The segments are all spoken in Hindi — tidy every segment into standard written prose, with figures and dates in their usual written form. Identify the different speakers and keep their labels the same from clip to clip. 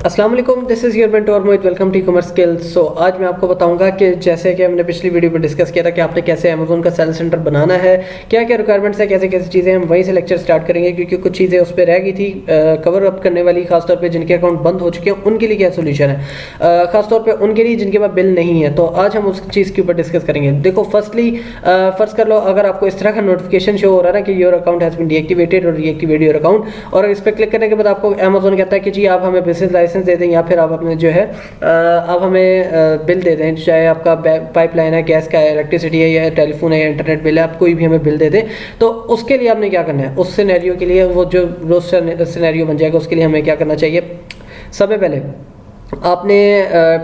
Speaker 1: अस्सलाम वालेकुम, this is your mentor Mohit. Welcome to e-commerce skills. So आज मैं आपको बताऊंगा कि जैसे कि हमने पिछली वीडियो में डिस्कस किया था कि आपने कैसे अमेज़न का सेल सेंटर बनाना है, क्या क्या रिक्वायरमेंट्स है, कैसे कैसे चीज़ें, हम वहीं से लेक्चर स्टार्ट करेंगे क्योंकि कुछ चीज़ें उस पर रह गई थी कवर अप करने वाली, खासतौर पर जिनके अकाउंट बंद हो चुके हैं उनके लिए क्या सोल्यूशन है, खासतौर पर उनके लिए जिनके पास बिल नहीं है। तो आज हम उस चीज़ के ऊपर डिस्कस करेंगे। देखो, फर्स्टली फर्स्ट कर लो, अगर आपको इस तरह का नोटिफिकेशन शो हो रहा है ना कि your account has been deactivated और रीएक्टिवेट योर अकाउंट, और इस पर क्लिक करने के बाद आपको अमेज़न कहता है कि जी आप हमें बिजनेस लाइसेंस दे दें या फिर आप अपने जो है आप हमें बिल दे दें, चाहे आपका पाइपलाइन है, गैस का है, इलेक्ट्रिसिटी है या टेलीफोन है या इंटरनेट बिल है, आप कोई भी हमें बिल दे दें। तो उसके लिए आपने क्या करना है, उस सिनेरियो के लिए, वो जो रोज सिनेरियो बन जाएगा उसके लिए हमें क्या करना चाहिए। सबसे पहले आपने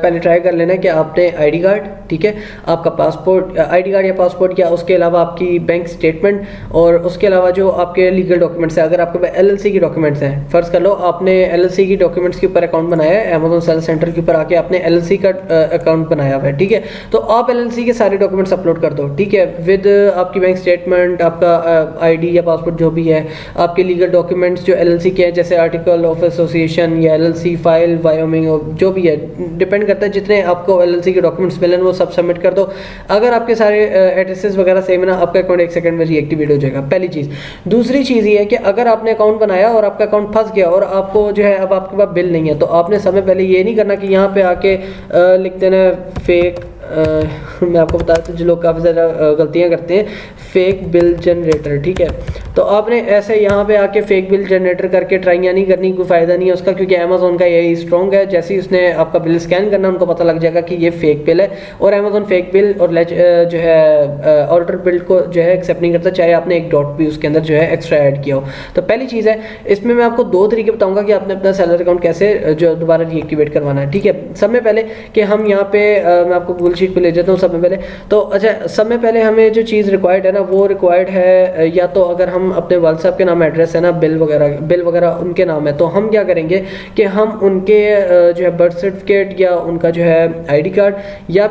Speaker 1: पहले ट्राई कर लेना है कि आपने आईडी कार्ड, ठीक है, आपका पासपोर्ट, आईडी कार्ड या पासपोर्ट, या उसके अलावा आपकी बैंक स्टेटमेंट, और उसके अलावा जो आपके लीगल डॉक्यूमेंट्स हैं, अगर आपके पास एलएलसी की डॉक्यूमेंट्स हैं, फ़र्ज़ कर लो आपने एलएलसी की डॉक्यूमेंट्स के ऊपर अकाउंट बनाया है, अमेज़न सेल सेंटर के ऊपर आके आपने एलएलसी का अकाउंट बनाया हुआ है, ठीक है, तो आप एलएलसी के सारे डॉक्यूमेंट्स अपलोड कर दो, ठीक है, विद आपकी बैंक स्टेटमेंट, आपका आईडी या पासपोर्ट जो भी है, आपके लीगल डॉक्यूमेंट्स जो एलएलसी के हैं, जैसे आर्टिकल ऑफ एसोसिएशन या एलएलसी फाइल, वायोमिंग, जो भी है, डिपेंड करता है जितने आपको एलएलसी के डॉक्यूमेंट्स मिले वो सब सबमिट कर दो। अगर आपके सारे एड्रेसेस वगैरह सेम है ना, आपका अकाउंट 1 सेकंड में रीएक्टिवेट हो जाएगा, पहली चीज़। दूसरी चीज़ ये है कि अगर आपने अकाउंट बनाया और आपका अकाउंट फंस गया और आपको जो है अब आपके पास बिल नहीं है, तो आपने समय पहले ये नहीं करना कि यहाँ पे आके लिख देना फेक, मैं आपको बताता हूँ जो लोग काफ़ी ज़्यादा गलतियाँ करते हैं, फेक बिल जनरेटर, ठीक है, तो आपने ऐसे यहाँ पे आके फेक बिल जनरेटर करके ट्राइयाँ नहीं करनी, कोई फ़ायदा नहीं है उसका, क्योंकि अमेज़न का यही स्ट्रॉन्ग है, जैसे ही उसने आपका बिल स्कैन करना उनको पता लग जाएगा कि ये फेक बिल है, और अमेज़न फेक बिल और जो है ऑर्डर बिल को जो है एक्सेप्ट नहीं करता, चाहे आपने एक डॉट भी उसके अंदर जो है एक्स्ट्रा ऐड किया हो। तो पहली चीज़ है, इसमें मैं आपको 2 तरीके बताऊँगा कि आपने अपना सेलर अकाउंट कैसे जो दोबारा रीएक्टिवेट करवाना है, ठीक है। सबसे पहले कि हम यहाँ पे मैं आपको गूगल शीट पे ले जाता हूँ सबसे पहले। तो अच्छा, सबसे पहले हमें जो चीज़ रिक्वायर्ड है ना, वो रिक्वायर्ड है, या तो अगर हम अपने वालिद साहब के नाम एड्रेस है ना, बिल वगैरह उनके नाम है, तो हम क्या करेंगे कि हम उनके जो है बर्थ सर्टिफिकेट या उनका जो है आईडी कार्ड, या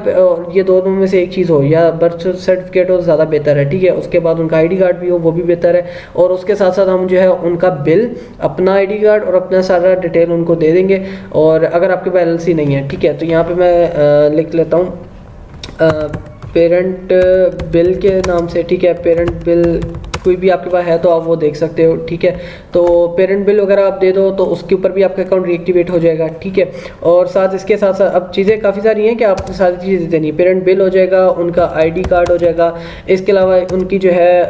Speaker 1: ये दोनों में से एक चीज़ हो, या बर्थ सर्टिफिकेट हो ज़्यादा बेहतर है, ठीक है, उसके बाद उनका आईडी कार्ड भी हो वो भी बेहतर है, और उसके साथ साथ हम जो है उनका बिल, अपना आईडी कार्ड और अपना सारा डिटेल उनको दे देंगे। और अगर आपके पास एलएलसी नहीं है, ठीक है, तो यहाँ पे मैं लिख लेता हूँ पेरेंट बिल के नाम से, ठीक है, पेरेंट बिल कोई भी आपके पास है तो आप वो देख सकते हो, ठीक है, तो पेरेंट बिल वगैरह आप दे दो तो उसके ऊपर भी आपका अकाउंट रीएक्टिवेट हो जाएगा, ठीक है। और साथ इसके साथ साथ अब चीज़ें काफ़ी सारी हैं कि आपको सारी चीज़ें देनी है, पेरेंट बिल हो जाएगा, उनका आईडी कार्ड हो जाएगा, इसके अलावा उनकी जो है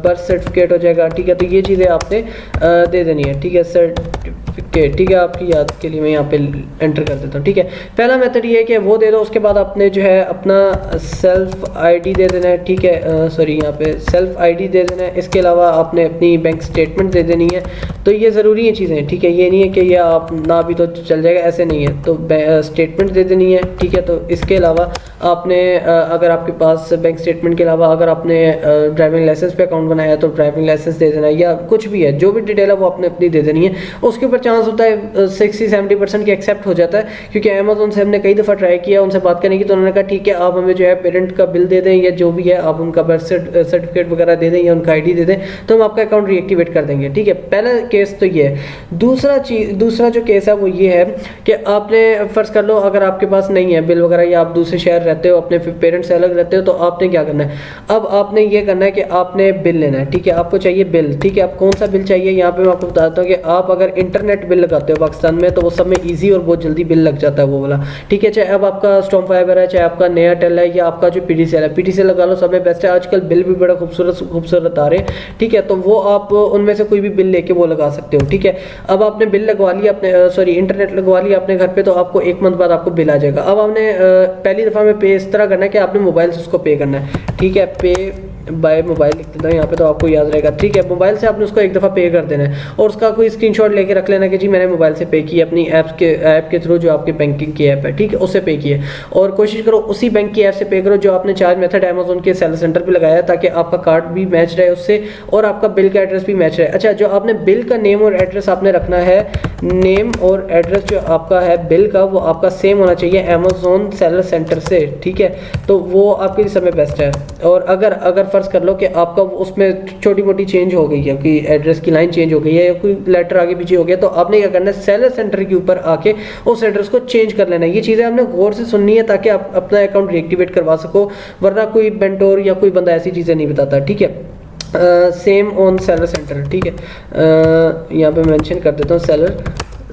Speaker 1: बर्थ सर्टिफिकेट हो जाएगा, ठीक है, तो ये चीज़ें आपने दे देनी है, ठीक है, सर्टिफिकेट, ठीक है, आपकी याद के लिए मैं यहाँ पे एंटर कर देता हूँ, ठीक है। पहला मेथड ये है कि वो दे दो, उसके बाद आपने जो है अपना सेल्फ आईडी दे देना है, ठीक है, सॉरी यहाँ पे सेल्फ आईडी दे देना है, इसके अलावा आपने अपनी बैंक स्टेटमेंट दे देनी है। तो ये ज़रूरी है चीज़ें, ठीक है, ये नहीं है कि ये आप ना भी तो चल जाएगा, ऐसे नहीं है, तो स्टेटमेंट दे देनी है, ठीक है। तो इसके अलावा आपने अगर आपके पास बैंक स्टेटमेंट के अलावा अगर आपने ड्राइविंग लाइसेंस पे अकाउंट बनाया तो ड्राइविंग लाइसेंस दे देना है, या कुछ भी है, जो भी डिटेल है वो आपने अपनी दे देनी है। उसके ऊपर चांस होता है 60-70% की एक्सेप्ट हो जाता है, क्योंकि अमेज़न से हमने कई दफ़ा ट्राई किया उनसे बात करने की, तो उन्होंने कहा ठीक है आप हमें जो है पेरेंट का बिल दे दें या जो भी है, आप उनका बर्थ सर्टिफिकेट वगैरह दे दें या उनका आईडी दे दें, तो हम आपका अकाउंट रीएक्टिवेट कर देंगे, ठीक है। पहला केस तो ये है। दूसरा जो केस है वो ये है कि आपने फ़र्ज़ कर लो अगर आपके पास नहीं है बिल वगैरह, या आप दूसरे शहर रहते हो, अपने पेरेंट्स से अलग रहते हो, तो आपने क्या करना है, अब आपने ये करना है कि आपने बिल लेना है, ठीक है, आपको चाहिए बिल, ठीक है। आप कौन सा बिल चाहिए, यहाँ पे मैं आपको बताता हूँ कि आप अगर इंटरनेट बिल लगाते हो पाकिस्तान में तो वो सब में ईजी और बहुत जल्दी बिल लग जाता है वो वाला, ठीक है, चाहे अब आपका स्टॉम फाइबर है, चाहे आपका नया टेल है, या आपका जो पीटीसीएल है, पीटीसीएल लगा लो, सब में बेस्ट है, आजकल बिल भी बड़ा खूबसूरत आ रहे हैं, ठीक है, तो वो आप उनमें से कोई भी बिल लेके वो लगा सकते हो, ठीक है। अब आपने बिल लगवा लिया, अपने सॉरी इंटरनेट लगवा लिया अपने घर पे, तो आपको 1 मंथ बाद आपको बिल आ जाएगा। अब आपने पहली दफ़ा में पे इस तरह करना है कि आपने मोबाइल से उसको पे करना है, ठीक है, पे बाय मोबाइल लिख देता हूँ यहाँ पे तो आपको याद रहेगा, ठीक है, मोबाइल से आपने उसको एक दफ़ा पे कर देना है, और उसका कोई स्क्रीनशॉट लेके रख लेना कि जी मैंने मोबाइल से पे किया, अपनी ऐप के थ्रू, जो आपके बैंकिंग की ऐप है, ठीक है, उससे पे किया, और कोशिश करो उसी बैंक की ऐप से पे करो जो आपने चार्ज मेथड अमेज़न के सेल सेंटर पे लगाया, ताकि आपका कार्ड भी मैच रहे उससे और आपका बिल का एड्रेस भी मैच रहे। अच्छा, जो आपने बिल का नेम और एड्रेस आपने रखना है, नेम और एड्रेस जो आपका है बिल का, वो आपका सेम होना चाहिए अमेज़न सेलर सेंटर से, ठीक है, तो वो आपके लिए समय बेस्ट है। और अगर फ़र्ज़ कर लो कि आपका उसमें छोटी मोटी चेंज हो गई है, कि एड्रेस की लाइन चेंज हो गई है या कोई लेटर आगे पीछे हो गया, तो आपने क्या करना है, सेलर सेंटर के ऊपर आके उस एड्रेस को चेंज कर लेना है। ये चीज़ें आपने गौर से सुननी है ताकि आप अपना अकाउंट रीएक्टिवेट करवा सको, वरना कोई बेंटोर या कोई बंदा ऐसी चीज़ें नहीं बताता, ठीक है। सेम ऑन सेलर सेंटर, ठीक है, यहाँ पे मेंशन कर देता हूँ सेलर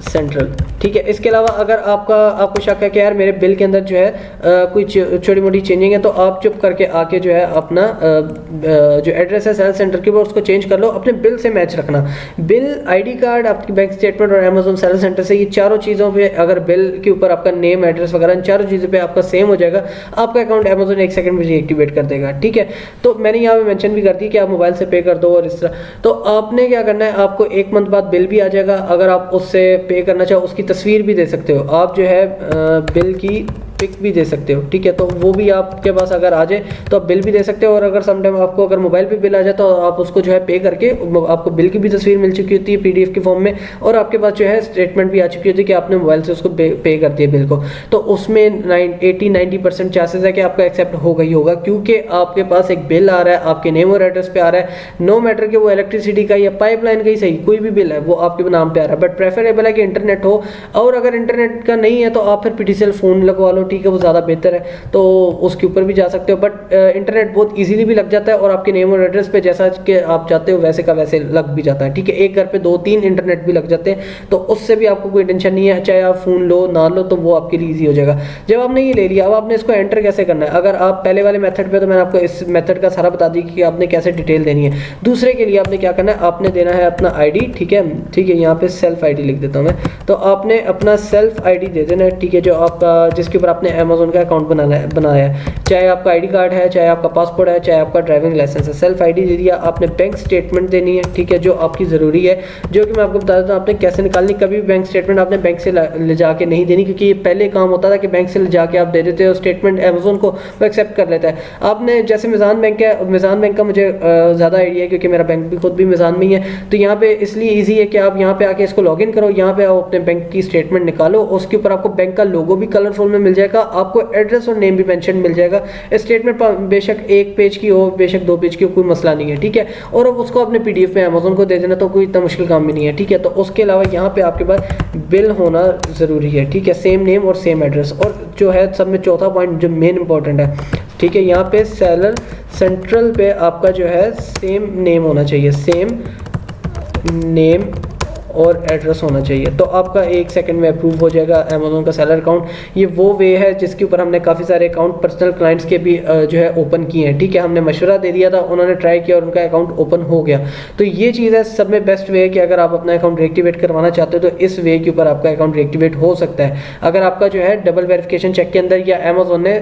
Speaker 1: सेंट्रल, ठीक है। इसके अलावा अगर आपको शक है कि यार मेरे बिल के अंदर जो है कोई छोटी मोटी चेंजिंग है, तो आप चुप करके आके जो है अपना जो एड्रेस है सेल सेंटर की वो उसको चेंज कर लो, अपने बिल से मैच रखना। बिल, आईडी कार्ड, आपकी बैंक स्टेटमेंट और अमेजोन सेल सेंटर से, ये चारों चीज़ों पे अगर बिल के ऊपर आपका नेम, एड्रेस वगैरह इन चारों चीज़ों पे आपका सेम हो जाएगा, आपका अकाउंट अमेजोन 1 सेकंड में रीएक्टिवेट कर देगा, ठीक है। तो मैंने यहाँ पे मेंशन भी कर दी कि आप मोबाइल से पे कर दो और इस तरह। तो आपने क्या करना है, आपको 1 मंथ बाद बिल भी आ जाएगा। अगर आप उससे पे करना चाहो उसकी तस्वीर भी दे सकते हो, आप जो है बिल की पिक भी दे सकते हो, ठीक है। तो वो भी आपके पास अगर आ जाए तो आप बिल भी दे सकते हो, और अगर समटाइम आपको अगर मोबाइल पे बिल आ जाए तो आप उसको जो है पे करके, आपको बिल की भी तस्वीर मिल चुकी होती है पीडीएफ के फॉर्म में, और आपके पास जो है स्टेटमेंट भी आ चुकी होती है कि आपने मोबाइल से उसको पे कर दिया बिल को। तो उसमें 80-90% चांसेस है कि आपका एक्सेप्ट होगा ही होगा, क्योंकि आपके पास एक बिल आ रहा है, आपके नेम और एड्रेस पे आ रहा है। नो मैटर कि वो इलेक्ट्रिसिटी का या पाइपलाइन का ही सही, कोई भी बिल है वो आपके नाम पे आ रहा है, बट प्रेफरेबल है कि इंटरनेट हो, और अगर इंटरनेट का नहीं है तो आप फिर पीटीसीएल फ़ोन लगवा लो, ठीक है, वो ज़्यादा बेहतर है, तो उसके ऊपर भी जा सकते हो। बट इंटरनेट बहुत इजीली भी लग जाता है, और आपके नेम और एड्रेस पे जैसा कि आप चाहते हो वैसे का वैसे लग भी जाता है, ठीक है। एक घर पे 2-3 इंटरनेट भी लग जाते हैं, तो उससे भी आपको कोई टेंशन नहीं है, चाहे आप फ़ोन लो ना लो, तो वो आपके लिए ईजी हो जाएगा। जब आपने ये ले लिया, अब आपने इसको एंटर कैसे करना है। अगर आप पहले वाले मेथड पे, तो मैंने आपको इस मेथड का सारा बता दी कि आपने कैसे डिटेल देनी है। दूसरे के लिए आपने क्या करना है, आपने देना है अपना आईडी, ठीक है, ठीक है, यहाँ पे सेल्फ आईडी लिख देता हूँ मैं। तो आपने अपना सेल्फ आईडी दे देना है, ठीक है, जो आपका जिसके ऊपर आपने अमेजोन का अकाउंट बनाया है, चाहे आपका आईडी कार्ड है, चाहे आपका पासपोर्ट है, चाहे आपका ड्राइविंग लाइसेंस है। सेल्फ आईडी दे दिया, आपने बैंक स्टेटमेंट देनी है, ठीक है, जो आपकी ज़रूरी है, जो कि मैं आपको बता देता हूँ आपने कैसे निकालनी। कभी भी बैंक स्टेटमेंट आपने बैंक से ले जाके नहीं देनी, क्योंकि ये पहले काम होता था कि बैंक से ले जाके आप दे देते हो स्टेटमेंट, अमेजोन को वो एक्सेप्ट कर लेता है। आपने जैसे मिज़ान बैंक का मुझे ज़्यादा आइडिया है, क्योंकि मेरा बैंक भी खुद भी मिज़ान में ही है, तो यहाँ पे इसलिए ईजी है कि आप यहाँ पे आके इसको लॉगिन करो, यहाँ पे आप अपने बैंक की स्टेटमेंट निकालो, उसके ऊपर आपको बैंक का लोगो भी कलरफुल में मिल जाएगा, आपको एड्रेस और नेम भी मेंशन मिल जाएगा। स्टेटमेंट बेशक 1 पेज की हो, बेशक 2 पेज की हो, कोई मसला नहीं है, ठीक है। और अब उसको अपने पीडीएफ में अमेजोन को दे देना, तो कोई इतना मुश्किल काम भी नहीं है, ठीक है। तो उसके अलावा यहाँ पे आपके पास बिल होना ज़रूरी है, ठीक है, सेम नेम और सेम एड्रेस। और जो है सब में चौथा पॉइंट जो मेन इंपॉर्टेंट है, ठीक है, यहाँ पे सेलर सेंट्रल पे आपका जो है सेम नेम होना चाहिए, सेम नेम और एड्रेस होना चाहिए, तो आपका 1 सेकंड में अप्रूव हो जाएगा अमेजोन का सेलर अकाउंट। ये वो वे है जिसके ऊपर हमने काफ़ी सारे अकाउंट पर्सनल क्लाइंट्स के भी जो है ओपन किए हैं, ठीक है। हमने मशवरा दे दिया था, उन्होंने ट्राई किया और उनका अकाउंट ओपन हो गया। तो ये चीज़ है सब में बेस्ट वे है कि अगर आप अपना अकाउंट रिएक्टिवेट करवाना चाहते हो तो इस वे के ऊपर आपका अकाउंट रिएक्टिवेट हो सकता है। अगर आपका जो है डबल वेरिफिकेशन चेक के अंदर या अमेजोन ने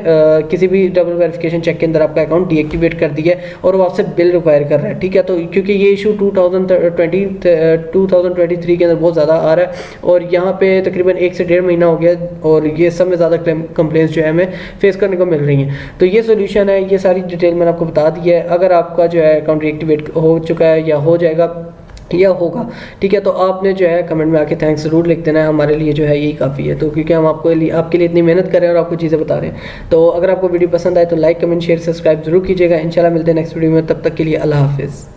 Speaker 1: किसी भी डबल वेरिफिकेशन चेक के अंदर आपका अकाउंट डीएक्टिवेट कर दिया है और वो आपसे बिल रिक्वायर कर रहा है, ठीक है। तो क्योंकि ये इशू 2023 के अंदर बहुत ज़्यादा आ रहा है, और यहाँ पे तकरीबन 1 से 1.5 महीना हो गया, और ये सब में ज़्यादा कंप्लेंट्स जो है हमें फेस करने को मिल रही हैं। तो ये सोल्यूशन है, ये सारी डिटेल मैंने आपको बता दी है। अगर आपका जो है अकाउंट रिएक्टिवेट हो चुका है या हो जाएगा या होगा, ठीक है, तो आपने जो है कमेंट में आके थैंक्स ज़रूर लिख देना है, हमारे लिए जो है यही काफ़ी है। तो क्योंकि हम आपके लिए इतनी मेहनत कर रहे हैं और आपको चीज़ें बता रहे हैं। तो अगर आपको वीडियो पसंद आए तो लाइक, कमेंट, शेयर, सब्सक्राइब जरूर कीजिएगा। इंशाल्लाह मिलते हैं नेक्स्ट वीडियो में, तब तक के लिए अल्लाह हाफिज़।